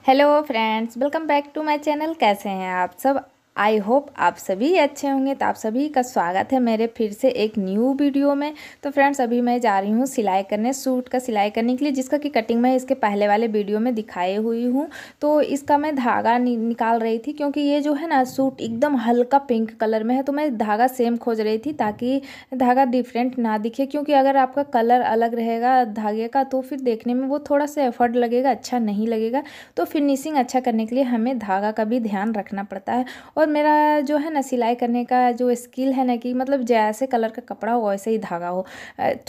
Hello friends, welcome back to my channel. कैसे हैं आप सब? आई होप आप सभी अच्छे होंगे। तो आप सभी का स्वागत है मेरे फिर से एक न्यू वीडियो में। तो फ्रेंड्स, अभी मैं जा रही हूँ सिलाई करने, सूट का सिलाई करने के लिए, जिसका कि कटिंग मैं इसके पहले वाले वीडियो में दिखाई हुई हूँ। तो इसका मैं धागा निकाल रही थी, क्योंकि ये जो है ना सूट एकदम हल्का पिंक कलर में है। तो मैं धागा सेम खोज रही थी ताकि धागा डिफरेंट ना दिखे, क्योंकि अगर आपका कलर अलग रहेगा धागे का तो फिर देखने में वो थोड़ा सा एफर्ट लगेगा, अच्छा नहीं लगेगा। तो फिनिशिंग अच्छा करने के लिए हमें धागा का भी ध्यान रखना पड़ता है। और मेरा जो है ना सिलाई करने का जो स्किल है ना, कि मतलब जैसे कलर का कपड़ा हो वैसे ही धागा हो।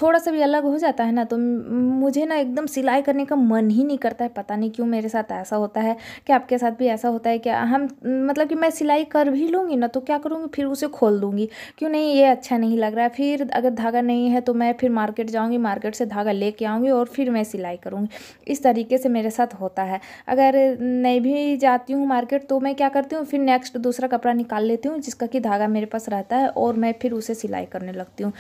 थोड़ा सा भी अलग हो जाता है ना तो मुझे ना एकदम सिलाई करने का मन ही नहीं करता है। पता नहीं क्यों मेरे साथ ऐसा होता है। कि आपके साथ भी ऐसा होता है क्या? हम मतलब कि मैं सिलाई कर भी लूँगी ना तो क्या करूँगी, फिर उसे खोल दूँगी। क्यों नहीं, ये अच्छा नहीं लग रहा है। फिर अगर धागा नहीं है तो मैं फिर मार्केट जाऊँगी, मार्केट से धागा लेके आऊँगी और फिर मैं सिलाई करूँगी। इस तरीके से मेरे साथ होता है। अगर नहीं भी जाती हूँ मार्केट तो मैं क्या करती हूँ, फिर नेक्स्ट दूसरा कपड़ा निकाल लेती हूँ जिसका कि धागा मेरे पास रहता है, और मैं फिर उसे सिलाई करने लगती हूँ।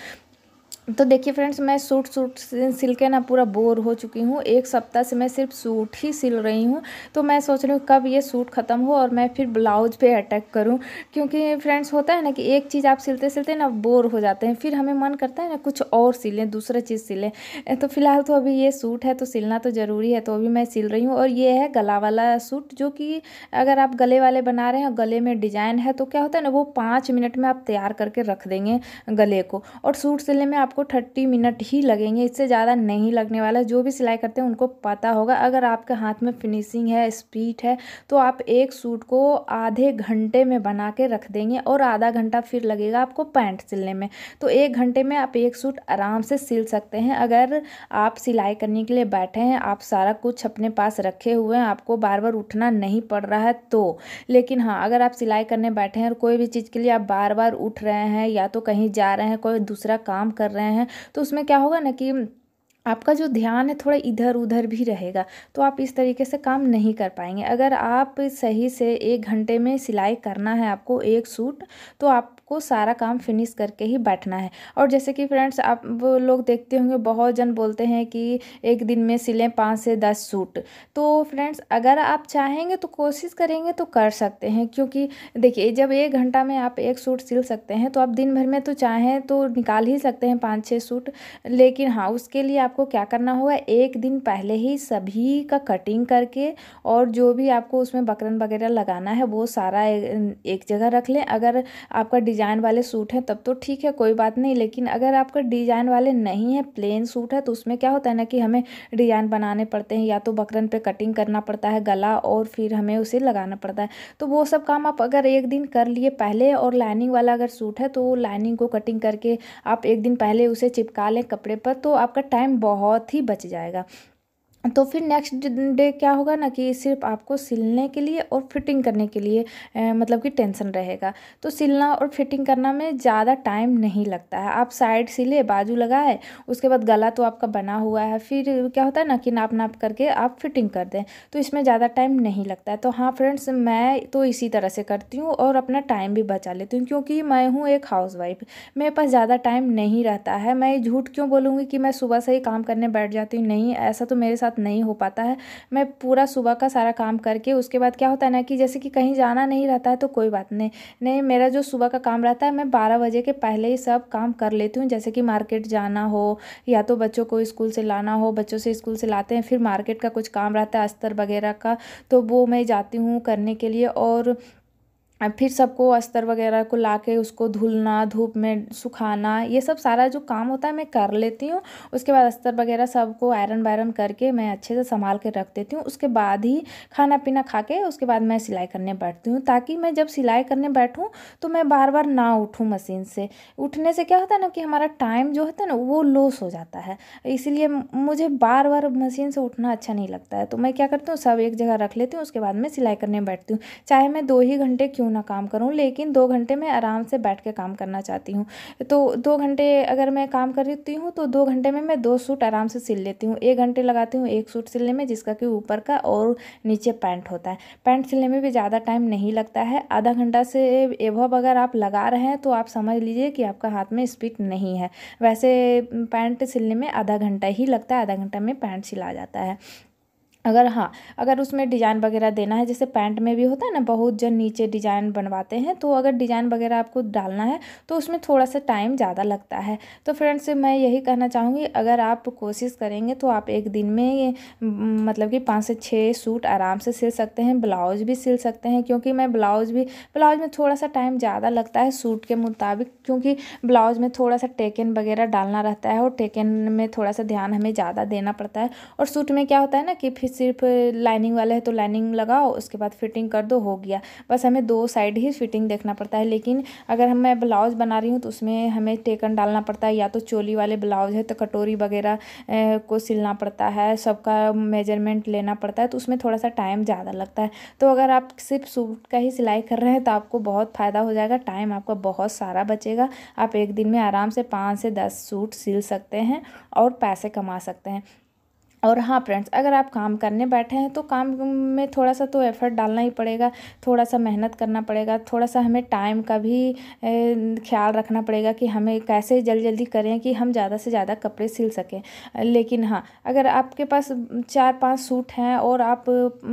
तो देखिए फ्रेंड्स, मैं सूट सूट सिल के ना पूरा बोर हो चुकी हूँ। एक सप्ताह से मैं सिर्फ सूट ही सिल रही हूँ। तो मैं सोच रही हूँ कब ये सूट ख़त्म हो और मैं फिर ब्लाउज पे अटैक करूँ। क्योंकि फ्रेंड्स होता है ना कि एक चीज़ आप सिलते सिलते ना बोर हो जाते हैं, फिर हमें मन करता है ना कुछ और सिलें, दूसरा चीज़ सिलें। तो फिलहाल तो अभी ये सूट है तो सिलना तो ज़रूरी है, तो अभी मैं सिल रही हूँ। और ये है गला वाला सूट, जो कि अगर आप गले वाले बना रहे हैं, गले में डिजाइन है, तो क्या होता है ना वो 5 मिनट में आप तैयार करके रख देंगे गले को। और सूट सिलने में आपको 30 मिनट ही लगेंगे, इससे ज़्यादा नहीं लगने वाला। जो भी सिलाई करते हैं उनको पता होगा। अगर आपके हाथ में फिनिशिंग है, स्पीड है, तो आप एक सूट को आधे घंटे में बना के रख देंगे, और आधा घंटा फिर लगेगा आपको पैंट सिलने में। तो 1 घंटे में आप एक सूट आराम से सिल सकते हैं। अगर आप सिलाई करने के लिए बैठे हैं, आप सारा कुछ अपने पास रखे हुए हैं, आपको बार बार उठना नहीं पड़ रहा है तो। लेकिन हाँ, अगर आप सिलाई करने बैठे हैं और कोई भी चीज़ के लिए आप बार बार उठ रहे हैं, या तो कहीं जा रहे हैं, कोई दूसरा काम कर रहे हैं, तो उसमें क्या होगा ना कि आपका जो ध्यान है थोड़ा इधर उधर भी रहेगा। तो आप इस तरीके से काम नहीं कर पाएंगे। अगर आप सही से 1 घंटे में सिलाई करना है आपको एक सूट, तो आपको सारा काम फिनिश करके ही बैठना है। और जैसे कि फ्रेंड्स, आप वो लोग देखते होंगे, बहुत जन बोलते हैं कि एक दिन में सिलें 5 से 10 सूट। तो फ्रेंड्स, अगर आप चाहेंगे तो कोशिश करेंगे तो कर सकते हैं। क्योंकि देखिए, जब 1 घंटा में आप एक सूट सिल सकते हैं तो आप दिन भर में तो चाहें तो निकाल ही सकते हैं 5-6 सूट। लेकिन हाँ, उसके लिए आपको क्या करना होगा, एक दिन पहले ही सभी का कटिंग करके, और जो भी आपको उसमें बकरम वगैरह लगाना है वो सारा एक जगह रख लें। अगर आपका डिजाइन वाले सूट हैं तब तो ठीक है, कोई बात नहीं। लेकिन अगर आपका डिजाइन वाले नहीं है, प्लेन सूट है, तो उसमें क्या होता है ना कि हमें डिजाइन बनाने पड़ते हैं, या तो बकरम पे कटिंग करना पड़ता है गला, और फिर हमें उसे लगाना पड़ता है। तो वो सब काम आप अगर एक दिन कर लिए पहले, और लाइनिंग वाला अगर सूट है तो लाइनिंग को कटिंग करके आप एक दिन पहले उसे चिपका लें कपड़े पर, तो आपका टाइम बहुत ही बच जाएगा। तो फिर नेक्स्ट डे क्या होगा ना कि सिर्फ आपको सिलने के लिए और फिटिंग करने के लिए मतलब कि टेंशन रहेगा। तो सिलना और फिटिंग करना में ज़्यादा टाइम नहीं लगता है। आप साइड सिले, बाजू लगाए, उसके बाद गला तो आपका बना हुआ है, फिर क्या होता है ना कि नाप नाप करके आप फिटिंग कर दें, तो इसमें ज़्यादा टाइम नहीं लगता है। तो हाँ फ्रेंड्स, मैं तो इसी तरह से करती हूँ और अपना टाइम भी बचा लेती हूँ, क्योंकि मैं हूँ एक हाउसवाइफ। मेरे पास ज़्यादा टाइम नहीं रहता है। मैं झूठ क्यों बोलूँगी कि मैं सुबह से ही काम करने बैठ जाती हूँ? नहीं, ऐसा तो मेरे साथ नहीं हो पाता है। मैं पूरा सुबह का सारा काम करके उसके बाद क्या होता है ना कि जैसे कि कहीं जाना नहीं रहता है तो कोई बात नहीं। नहीं, मेरा जो सुबह का काम रहता है, मैं 12 बजे के पहले ही सब काम कर लेती हूँ। जैसे कि मार्केट जाना हो, या तो बच्चों को स्कूल से लाना हो, बच्चों से स्कूल से लाते हैं, फिर मार्केट का कुछ काम रहता है अस्तर वगैरह का, तो वो मैं जाती हूँ करने के लिए। और फिर सबको अस्तर वगैरह को लाके उसको धुलना, धूप में सुखाना, ये सब सारा जो काम होता है मैं कर लेती हूँ। उसके बाद अस्तर वगैरह सबको आयरन वायरन करके मैं अच्छे से संभाल के रख देती हूँ। उसके बाद ही खाना पीना खा के उसके बाद मैं सिलाई करने बैठती हूँ, ताकि मैं जब सिलाई करने बैठूँ तो मैं बार बार ना उठूँ मशीन से। उठने से क्या होता है ना कि हमारा टाइम जो होता है ना वो लॉस हो जाता है। इसीलिए मुझे बार बार मशीन से उठना अच्छा नहीं लगता है। तो मैं क्या करती हूँ, सब एक जगह रख लेती हूँ, उसके बाद मैं सिलाई करने बैठती हूँ। चाहे मैं 2 ही घंटे क्यों ना काम करूं, लेकिन 2 घंटे में आराम से बैठ के काम करना चाहती हूँ। तो 2 घंटे अगर मैं काम करती हूँ तो 2 घंटे में मैं 2 सूट आराम से सिल लेती हूँ। 1 घंटे लगाती हूँ एक सूट सिलने में, जिसका कि ऊपर का और नीचे पैंट होता है। पैंट सिलने में भी ज़्यादा टाइम नहीं लगता है। आधा घंटा से एभव अगर आप लगा रहे हैं तो आप समझ लीजिए कि आपका हाथ में स्पीड नहीं है। वैसे पैंट सिलने में आधा घंटा ही लगता है, आधा घंटा में पैंट सिला जाता है। अगर उसमें डिज़ाइन वगैरह देना है, जैसे पैंट में भी होता है ना, बहुत जन नीचे डिज़ाइन बनवाते हैं, तो अगर डिज़ाइन वगैरह आपको डालना है तो उसमें थोड़ा सा टाइम ज़्यादा लगता है। तो फ्रेंड्स मैं यही कहना चाहूँगी, अगर आप कोशिश करेंगे तो आप एक दिन में ये मतलब कि 5 से 6 सूट आराम से सिल सकते हैं, ब्लाउज़ भी सिल सकते हैं। क्योंकि मैं ब्लाउज़ में थोड़ा सा टाइम ज़्यादा लगता है सूट के मुताबिक, क्योंकि ब्लाउज़ में थोड़ा सा टेकन वगैरह डालना रहता है और टेकन में थोड़ा सा ध्यान हमें ज़्यादा देना पड़ता है। और सूट में क्या होता है ना कि फिर सिर्फ लाइनिंग वाले है तो लाइनिंग लगाओ, उसके बाद फिटिंग कर दो, हो गया। बस हमें 2 साइड ही फिटिंग देखना पड़ता है। लेकिन अगर मैं ब्लाउज़ बना रही हूँ तो उसमें हमें टेकन डालना पड़ता है, या तो चोली वाले ब्लाउज़ है तो कटोरी वगैरह को सिलना पड़ता है, सबका मेजरमेंट लेना पड़ता है, तो उसमें थोड़ा सा टाइम ज़्यादा लगता है। तो अगर आप सिर्फ सूट का ही सिलाई कर रहे हैं तो आपको बहुत फ़ायदा हो जाएगा, टाइम आपका बहुत सारा बचेगा। आप एक दिन में आराम से 5 से 10 सूट सिल सकते हैं और पैसे कमा सकते हैं। और हाँ फ्रेंड्स, अगर आप काम करने बैठे हैं तो काम में थोड़ा सा तो एफ़र्ट डालना ही पड़ेगा, थोड़ा सा मेहनत करना पड़ेगा, थोड़ा सा हमें टाइम का भी ख्याल रखना पड़ेगा कि हमें कैसे जल्दी जल्दी करें कि हम ज़्यादा से ज़्यादा कपड़े सिल सकें। लेकिन हाँ, अगर आपके पास 4-5 सूट हैं और आप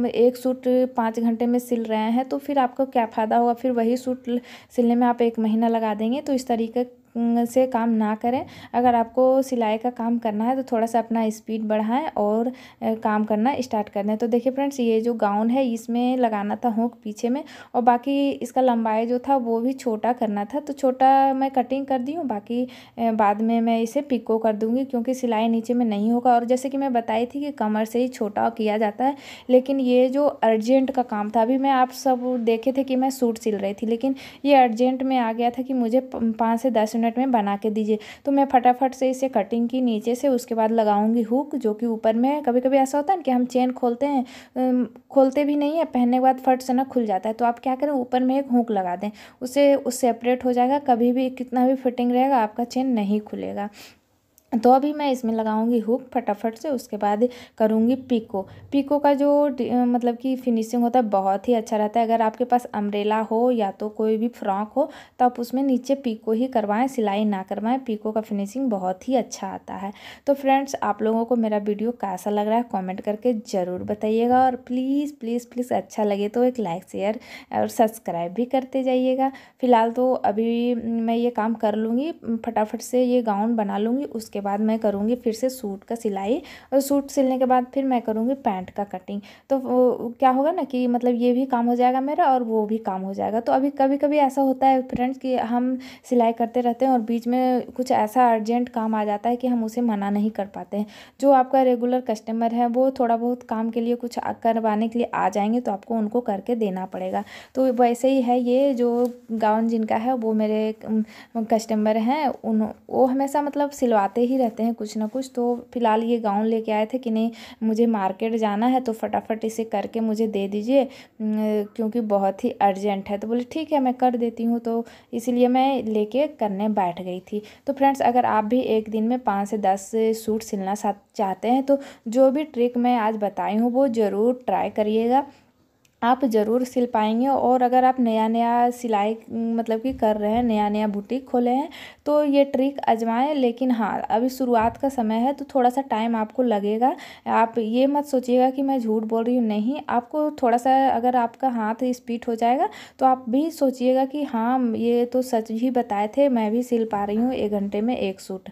एक सूट 5 घंटे में सिल रहे हैं, तो फिर आपको क्या फ़ायदा होगा। फिर वही सूट सिलने में आप 1 महीना लगा देंगे, तो इस तरीके से काम ना करें। अगर आपको सिलाई का काम करना है तो थोड़ा सा अपना स्पीड बढ़ाएं और काम करना स्टार्ट कर दें। तो देखिए फ्रेंड्स, ये जो गाउन है इसमें लगाना था हुक पीछे में, और बाकी इसका लंबाई जो था वो भी छोटा करना था, तो छोटा मैं कटिंग कर दी हूँ। बाकी बाद में मैं इसे पिको कर दूँगी, क्योंकि सिलाई नीचे में नहीं होगा। और जैसे कि मैं बताई थी कि कमर से ही छोटा किया जाता है, लेकिन ये जो अर्जेंट का काम था, अभी मैं आप सब देखे थे कि मैं सूट सिल रही थी, लेकिन ये अर्जेंट में आ गया था कि मुझे 5 से 10 मिनट में बना के दीजिए। तो मैं फटाफट से इसे कटिंग की नीचे से, उसके बाद लगाऊंगी हुक, जो कि ऊपर में कभी कभी ऐसा होता है ना कि हम चेन खोलते हैं, खोलते भी नहीं है, पहनने के बाद फट से ना खुल जाता है। तो आप क्या करें, ऊपर में एक हुक लगा दें, उससे सेपरेट हो जाएगा, कभी भी कितना भी फिटिंग रहेगा आपका चेन नहीं खुलेगा। तो अभी मैं इसमें लगाऊंगी हुक फटाफट से, उसके बाद करूंगी पिको। पिको का जो मतलब कि फिनिशिंग होता है बहुत ही अच्छा रहता है। अगर आपके पास अम्ब्रेला हो या तो कोई भी फ्रॉक हो तो आप उसमें नीचे पिको ही करवाएं, सिलाई ना करवाएं। पिको का फिनिशिंग बहुत ही अच्छा आता है। तो फ्रेंड्स, आप लोगों को मेरा वीडियो कैसा लग रहा है कॉमेंट करके ज़रूर बताइएगा, और प्लीज़ प्लीज़ प्लीज़ अच्छा लगे तो एक लाइक शेयर और सब्सक्राइब भी करते जाइएगा। फिलहाल तो अभी मैं ये काम कर लूँगी, फटाफट से ये गाउन बना लूँगी, उसके बाद मैं करूँगी फिर से सूट का सिलाई, और सूट सिलने के बाद फिर मैं करूँगी पैंट का कटिंग। तो वो क्या होगा ना कि मतलब ये भी काम हो जाएगा मेरा और वो भी काम हो जाएगा। तो अभी कभी कभी ऐसा होता है फ्रेंड्स कि हम सिलाई करते रहते हैं और बीच में कुछ ऐसा अर्जेंट काम आ जाता है कि हम उसे मना नहीं कर पाते हैं। जो आपका रेगुलर कस्टमर है वो थोड़ा बहुत काम के लिए कुछ करवाने के लिए आ जाएंगे, तो आपको उनको करके देना पड़ेगा। तो वैसे ही है, ये जो गाउन जिनका है वो मेरे कस्टमर हैं, वो हमेशा मतलब सिलवाते ही रहते हैं कुछ ना कुछ। तो फिलहाल ये गाउन लेके आए थे कि नहीं मुझे मार्केट जाना है तो फटाफट इसे करके मुझे दे दीजिए, क्योंकि बहुत ही अर्जेंट है। तो बोले ठीक है मैं कर देती हूँ, तो इसीलिए मैं लेके करने बैठ गई थी। तो फ्रेंड्स, अगर आप भी एक दिन में 5 से 10 सूट सिलना चाहते हैं तो जो भी ट्रिक मैं आज बताई हूँ वो ज़रूर ट्राई करिएगा, आप ज़रूर सिल पाएंगे। और अगर आप नया नया सिलाई मतलब कि कर रहे हैं, नया नया बुटीक खोले हैं, तो ये ट्रिक आजमाएं। लेकिन हाँ, अभी शुरुआत का समय है तो थोड़ा सा टाइम आपको लगेगा। आप ये मत सोचिएगा कि मैं झूठ बोल रही हूँ, नहीं, आपको थोड़ा सा अगर आपका हाथ स्पीड हो जाएगा तो आप भी सोचिएगा कि हाँ ये तो सच ही बताए थे, मैं भी सिल पा रही हूँ 1 घंटे में 1 सूट।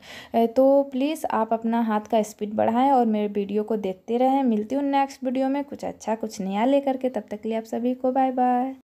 तो प्लीज़ आप अपना हाथ का स्पीड बढ़ाएं और मेरे वीडियो को देखते रहें। मिलती हूँ नेक्स्ट वीडियो में कुछ अच्छा कुछ नया लेकर के, तब तक के लिए आप सभी को बाय बाय।